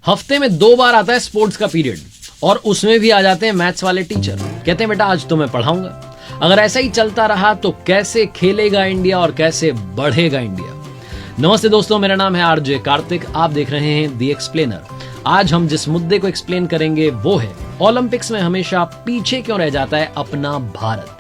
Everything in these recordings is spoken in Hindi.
हफ्ते में 2 बार आता है स्पोर्ट्स का पीरियड और उसमें भी आ जाते हैं मैथ्स वाले टीचर। कहते हैं बेटा आज तो मैं पढ़ाऊंगा। अगर ऐसा ही चलता रहा तो कैसे खेलेगा इंडिया और कैसे बढ़ेगा इंडिया। नमस्ते दोस्तों, मेरा नाम है आरजे कार्तिक। आप देख रहे हैं दी एक्सप्लेनर। आज हम जिस मुद्दे को एक्सप्लेन करेंगे वो है ओलंपिक्स में हमेशा पीछे क्यों रह जाता है अपना भारत।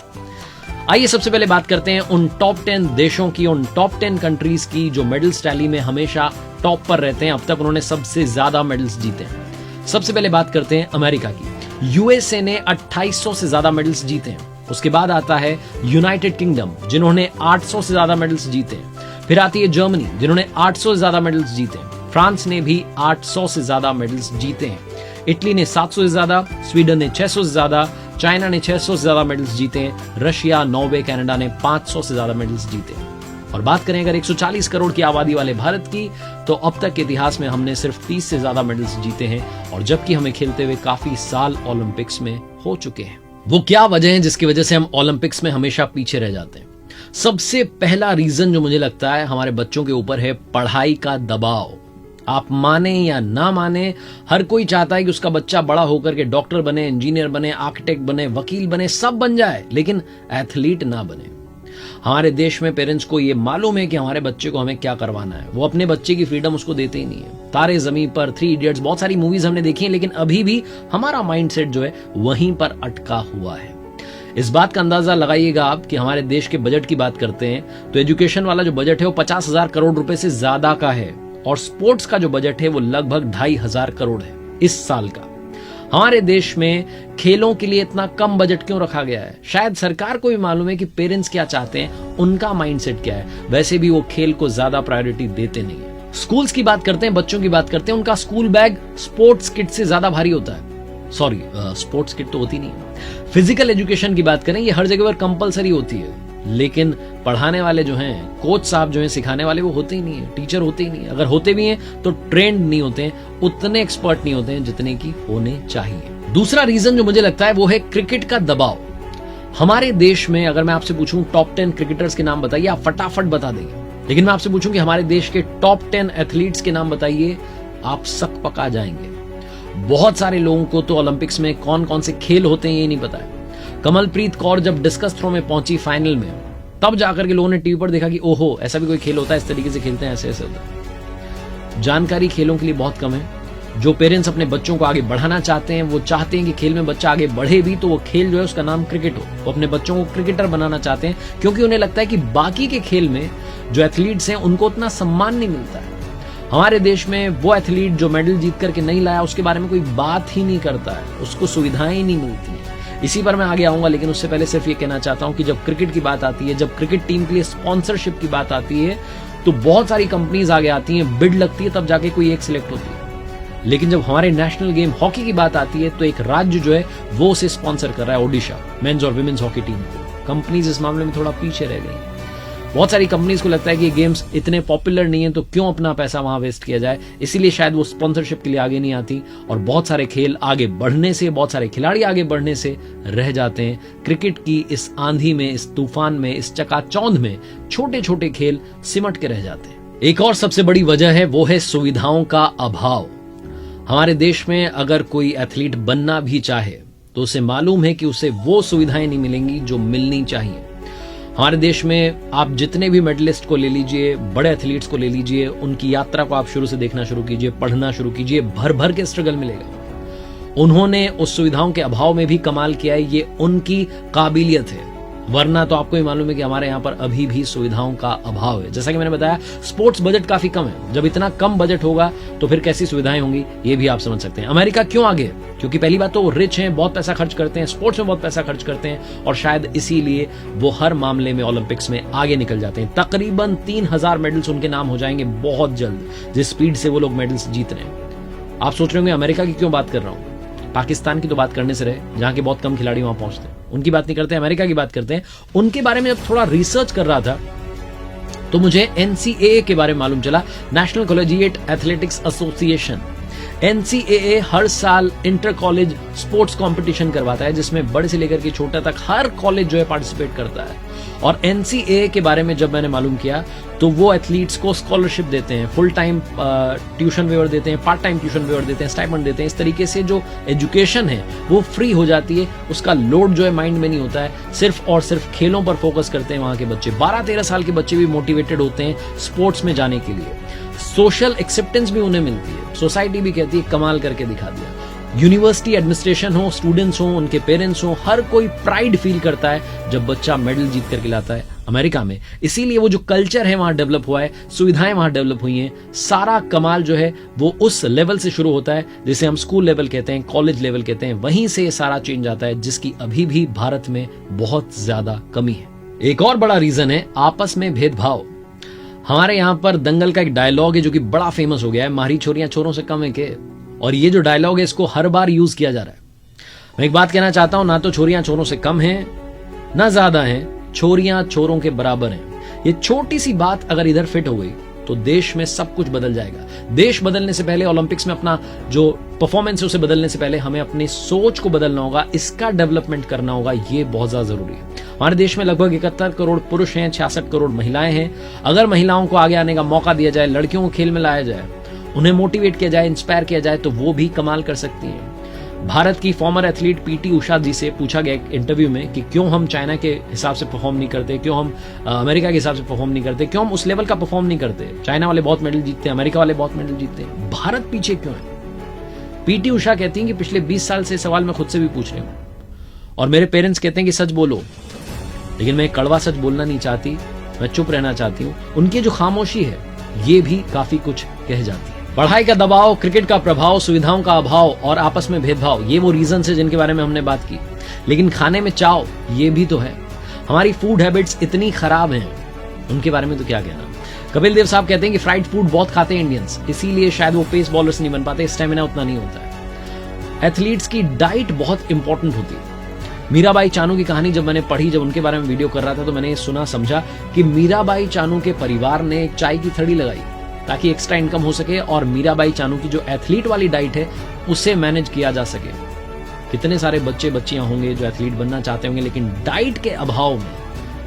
आइए सबसे पहले बात करते हैं उन टॉप 10 देशों की, उन टॉप 10 कंट्रीज की जो मेडल्स टैली में हमेशा टॉप पर रहते हैं। अब तक उन्होंने सबसे ज्यादा मेडल्स जीते हैं। सबसे पहले बात करते हैं अमेरिका की। यूएसए ने 2800 से ज्यादा मेडल्स जीते हैं। उसके बाद आता है यूनाइटेड किंगडम, जिन्होंने 800 से ज्यादा मेडल्स जीते हैं। फिर आती है जर्मनी, जिन्होंने 800 से ज्यादा मेडल्स जीते हैं। फ्रांस ने भी 800 से ज्यादा मेडल्स जीते हैं। इटली ने 700 से ज्यादा, स्वीडन ने 600 से ज्यादा, चाइना ने 600 से ज्यादा मेडल्स जीते हैं। रशिया, नॉर्वे, कनाडा ने 500 से ज्यादा मेडल्स जीते हैं। और बात करें अगर 140 करोड़ की आबादी वाले भारत की, तो अब तक के इतिहास में हमने सिर्फ 30 से ज्यादा मेडल्स जीते हैं, और जबकि हमें खेलते हुए काफी साल ओलंपिक्स में हो चुके हैं। वो क्या वजह है जिसकी वजह से हम ओलंपिक्स में हमेशा पीछे रह जाते हैं? सबसे पहला रीजन जो मुझे लगता है हमारे बच्चों के ऊपर है पढ़ाई का दबाव। आप माने या ना माने, हर कोई चाहता है कि उसका बच्चा बड़ा होकर के डॉक्टर बने, इंजीनियर बने, आर्किटेक्ट बने, वकील बने, सब बन जाए, लेकिन एथलीट ना बने। हमारे देश में पेरेंट्स को ये मालूम है कि हमारे बच्चे को हमें क्या करवाना है। वो अपने बच्चे की फ्रीडम उसको देते ही नहीं है। तारे ज़मीन पर, 3 इडियट्स, बहुत सारी मूवीज हमने देखी हैं, लेकिन अभी भी हमारा माइंडसेट जो है वहीं पर अटका हुआ है। इस बात का अंदाजा लगाइएगा आप कि हमारे देश के बजट की बात करते हैं तो एजुकेशन वाला जो बजट है वो 50,000 करोड़ रुपए से ज्यादा का है, और स्पोर्ट्स का जो बजट है वो लगभग 2,500 करोड़ है इस साल का। हमारे देश में खेलों के लिए इतना कम बजट क्यों रखा गया है? शायद सरकार को भी मालूम है कि पेरेंट्स क्या चाहते हैं, उनका माइंडसेट क्या है। वैसे भी वो खेल को ज्यादा प्रायोरिटी देते नहीं है। स्कूल्स की बात करते हैं, बच्चों की बात करते हैं, उनका स्कूल बैग स्पोर्ट्स किट से ज्यादा भारी होता है। सॉरी, स्पोर्ट्स किट तो होती नहीं है। फिजिकल एजुकेशन की बात करें, ये हर जगह पर कंपलसरी होती है, लेकिन पढ़ाने वाले जो हैं, कोच साहब जो हैं, सिखाने वाले, वो होते ही नहीं है, टीचर होते ही नहीं है। अगर होते भी हैं तो ट्रेंड नहीं होते हैं, उतने एक्सपर्ट नहीं होते हैं जितने की होने चाहिए। दूसरा रीजन जो मुझे लगता है वो है क्रिकेट का दबाव। हमारे देश में अगर मैं आपसे पूछूं टॉप 10 क्रिकेटर्स के नाम बताइए, आप फटाफट बता देंगे। लेकिन मैं आपसे पूछूं कि हमारे देश के टॉप 10 एथलीट्स के नाम बताइए, आप सक पका जाएंगे। बहुत सारे लोगों को तो ओलंपिक्स में कौन कौन से खेल होते हैं ये नहीं पता है। कमलप्रीत कौर जब डिस्कस थ्रो में पहुंची फाइनल में, तब जाकर के लोगों ने टीवी पर देखा कि ओहो, ऐसा भी कोई खेल होता है, इस तरीके से खेलते हैं, ऐसे ऐसे होता है। जानकारी खेलों के लिए बहुत कम है। जो पेरेंट्स अपने बच्चों को आगे बढ़ाना चाहते हैं, वो चाहते हैं कि खेल में बच्चा आगे बढ़े भी, तो वो खेल जो है उसका नाम क्रिकेट हो। वो अपने बच्चों को क्रिकेटर बनाना चाहते हैं, क्योंकि उन्हें लगता है कि बाकी के खेल में जो एथलीट्स हैं उनको उतना सम्मान नहीं मिलता है। हमारे देश में वो एथलीट जो मेडल जीत करके नहीं लाया, उसके बारे में कोई बात ही नहीं करता है, उसको सुविधाएं ही नहीं मिलती है। इसी पर मैं आगे आऊंगा, लेकिन उससे पहले सिर्फ ये कहना चाहता हूं कि जब क्रिकेट की बात आती है, जब क्रिकेट टीम के लिए स्पॉन्सरशिप की बात आती है, तो बहुत सारी कंपनीज आगे आती हैं, बिड लगती है, तब जाके कोई एक सिलेक्ट होती है। लेकिन जब हमारे नेशनल गेम हॉकी की बात आती है, तो एक राज्य जो है वो उसे स्पॉन्सर कर रहा है, ओडिशा, मेंस और विमेंस हॉकी टीम को। कंपनीज इस मामले में थोड़ा पीछे रह गई। बहुत सारी कंपनीज को लगता है कि ये गेम्स इतने पॉपुलर नहीं है, तो क्यों अपना पैसा वहां वेस्ट किया जाए, इसीलिए शायद वो स्पॉन्सरशिप के लिए आगे नहीं आती, और बहुत सारे खेल आगे बढ़ने से, बहुत सारे खिलाड़ी आगे बढ़ने से रह जाते हैं। क्रिकेट की इस आंधी में, इस तूफान में, इस चकाचौंध में छोटे छोटे खेल सिमट के रह जाते हैं। एक और सबसे बड़ी वजह है वो है सुविधाओं का अभाव। हमारे देश में अगर कोई एथलीट बनना भी चाहे तो उसे मालूम है कि उसे वो सुविधाएं नहीं मिलेंगी जो मिलनी चाहिए। हमारे देश में आप जितने भी मेडलिस्ट को ले लीजिए, बड़े एथलीट्स को ले लीजिए, उनकी यात्रा को आप शुरू से देखना शुरू कीजिए, पढ़ना शुरू कीजिए, भर भर के स्ट्रगल मिलेगा। उन्होंने उस सुविधाओं के अभाव में भी कमाल किया है, ये उनकी काबिलियत है। वरना तो आपको ही मालूम है कि हमारे यहाँ पर अभी भी सुविधाओं का अभाव है। जैसा कि मैंने बताया, स्पोर्ट्स बजट काफी कम है। जब इतना कम बजट होगा तो फिर कैसी सुविधाएं होंगी, ये भी आप समझ सकते हैं। अमेरिका क्यों आगे है? क्योंकि पहली बात तो वो रिच हैं, बहुत पैसा खर्च करते हैं, स्पोर्ट्स में बहुत पैसा खर्च करते हैं, और शायद इसीलिए वो हर मामले में ओलंपिक्स में आगे निकल जाते हैं। तकरीबन 3,000 मेडल्स उनके नाम हो जाएंगे बहुत जल्द, जिस स्पीड से वो लोग मेडल्स जीत रहे हैं। आप सोच रहे होंगे अमेरिका की क्यों बात कर रहा हूं? पाकिस्तान की तो बात करने से रहे, जहां के बहुत कम खिलाड़ी वहां पहुंचते हैं, उनकी बात नहीं करते, अमेरिका की बात करते हैं। उनके बारे में जब थोड़ा रिसर्च कर रहा था तो मुझे एनसीएए के बारे में मालूम चला, national collegiate athletics association. NCAA हर साल इंटर कॉलेज स्पोर्ट्स कंपटीशन करवाता है, जिसमें बड़े से लेकर के छोटा तक हर कॉलेज जो है पार्टिसिपेट करता है। और एनसीएए के बारे में जब मैंने मालूम किया तो वो एथलीट्स को स्कॉलरशिप देते हैं, फुल टाइम ट्यूशन वेवर देते हैं, पार्ट टाइम ट्यूशन वेवर देते हैं, स्टाइपेंड देते हैं। इस तरीके से जो एजुकेशन है वो फ्री हो जाती है, उसका लोड जो है माइंड में नहीं होता है, सिर्फ और सिर्फ खेलों पर फोकस करते हैं वहां के बच्चे। 12-13 साल के बच्चे भी मोटिवेटेड होते हैं स्पोर्ट्स में जाने के लिए, सोशल एक्सेप्टेंस भी उन्हें मिलती है, सोसाइटी भी कहती है कमाल करके दिखा दिया। यूनिवर्सिटी एडमिनिस्ट्रेशन हो, स्टूडेंट्स हो, उनके पेरेंट्स हो, हर कोई प्राइड फील करता है जब बच्चा मेडल जीत करके लाता है अमेरिका में। इसीलिए वो जो कल्चर है वहां डेवलप हुआ है, सुविधाएं वहां डेवलप हुई हैं, सारा कमाल जो है वो उस लेवल से शुरू होता है जिसे हम स्कूल लेवल कहते हैं, कॉलेज लेवल कहते हैं। वहीं से सारा चेंज आता है जिसकी अभी भी भारत में बहुत ज्यादा कमी है। एक और बड़ा रीजन है आपस में भेदभाव। हमारे यहां पर दंगल का एक डायलॉग है जो कि बड़ा फेमस हो गया है, मारी छोरियां छोरों से कम है के। और ये जो डायलॉग है इसको हर बार यूज किया जा रहा है। मैं एक बात कहना चाहता हूं, ना तो छोरियां छोरों से कम हैं, ना ज्यादा हैं, छोरियां छोरों के बराबर हैं। ये छोटी सी बात अगर इधर फिट हो गई तो देश में सब कुछ बदल जाएगा। देश बदलने से पहले, ओलंपिक्स में अपना जो परफॉर्मेंस है उसे बदलने से पहले हमें अपनी सोच को बदलना होगा, इसका डेवलपमेंट करना होगा। ये बहुत ज्यादा जरूरी है। हमारे देश में लगभग 71 करोड़ पुरुष हैं, 66 करोड़ महिलाएं हैं। अगर महिलाओं को आगे आने का मौका दिया जाए, लड़कियों को खेल में लाया जाए, उन्हें मोटिवेट किया जाए, इंस्पायर किया जाए, तो वो भी कमाल कर सकती हैं। भारत की फॉर्मर एथलीट पीटी उषा जी से पूछा गया एक इंटरव्यू में कि क्यों हम चाइना के हिसाब से परफॉर्म नहीं करते, क्यों हम अमेरिका के हिसाब से परफॉर्म नहीं करते, क्यों हम उस लेवल का परफॉर्म नहीं करते। चाइना वाले बहुत मेडल जीतते हैं, अमेरिका वाले बहुत मेडल जीतते हैं, भारत पीछे क्यों है। पीटी उषा कहती हैं कि पिछले 20 साल से सवाल मैं खुद से भी पूछ रही हूं और मेरे पेरेंट्स कहते हैं कि सच बोलो, लेकिन मैं कड़वा सच बोलना नहीं चाहती, मैं चुप रहना चाहती हूं। उनकी जो खामोशी है ये भी काफी कुछ कह जाती है। पढ़ाई का दबाव, क्रिकेट का प्रभाव, सुविधाओं का अभाव और आपस में भेदभाव, ये वो रीजन है जिनके बारे में हमने बात की। लेकिन खाने में चाव, ये भी तो है। हमारी फूड हैबिट्स इतनी खराब हैं, उनके बारे में तो क्या कहना। कपिल देव साहब कहते हैं कि फ्राइड फूड बहुत खाते हैं इंडियंस, इसीलिए शायद वो पेस बॉलर्स नहीं बन पाते, स्टेमिना उतना नहीं होता है। एथलीट्स की डाइट बहुत इंपॉर्टेंट होती है। मीराबाई चानू की कहानी जब मैंने पढ़ी, जब उनके बारे में वीडियो कर रहा था, तो मैंने सुना समझा कि मीराबाई चानू के परिवार ने एक चाय की थड़ी लगाई ताकि एक्स्ट्रा इनकम हो सके और मीराबाई चानू की जो एथलीट वाली डाइट है उसे मैनेज किया जा सके। कितने सारे बच्चे बच्चियां होंगे जो एथलीट बनना चाहते होंगे लेकिन डाइट के अभाव में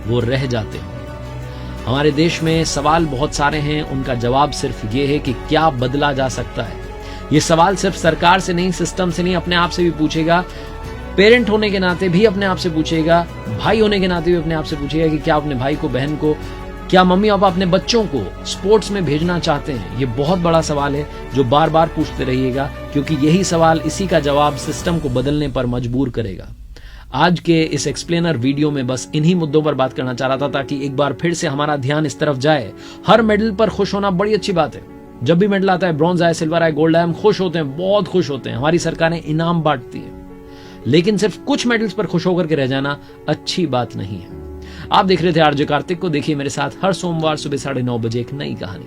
वो रह जाते होंगे। हमारे देश में सवाल बहुत सारे हैं, उनका जवाब सिर्फ ये है कि क्या बदला जा सकता है। ये सवाल सिर्फ सरकार से नहीं, सिस्टम से नहीं, अपने आप से भी पूछेगा। पेरेंट होने के नाते भी अपने आप से पूछेगा, भाई होने के नाते भी अपने आप से पूछेगा कि क्या अपने भाई को, बहन को, क्या मम्मी पापा अपने बच्चों को स्पोर्ट्स में भेजना चाहते हैं। ये बहुत बड़ा सवाल है जो बार बार पूछते रहिएगा, क्योंकि यही सवाल, इसी का जवाब सिस्टम को बदलने पर मजबूर करेगा। आज के इस एक्सप्लेनर वीडियो में बस इन्हीं मुद्दों पर बात करना चाह रहा था ताकि एक बार फिर से हमारा ध्यान इस तरफ जाए। हर मेडल पर खुश होना बड़ी अच्छी बात है। जब भी मेडल आता है, ब्रॉन्ज आए, सिल्वर आए, गोल्ड आए, हम खुश होते हैं, बहुत खुश होते हैं। हमारी सरकारें इनाम बांटती है, लेकिन सिर्फ कुछ मेडल्स पर खुश होकर के रह जाना अच्छी बात नहीं है। आप देख रहे थे आरजे कार्तिक को। देखिए मेरे साथ हर सोमवार सुबह 9:30 बजे एक नई कहानी।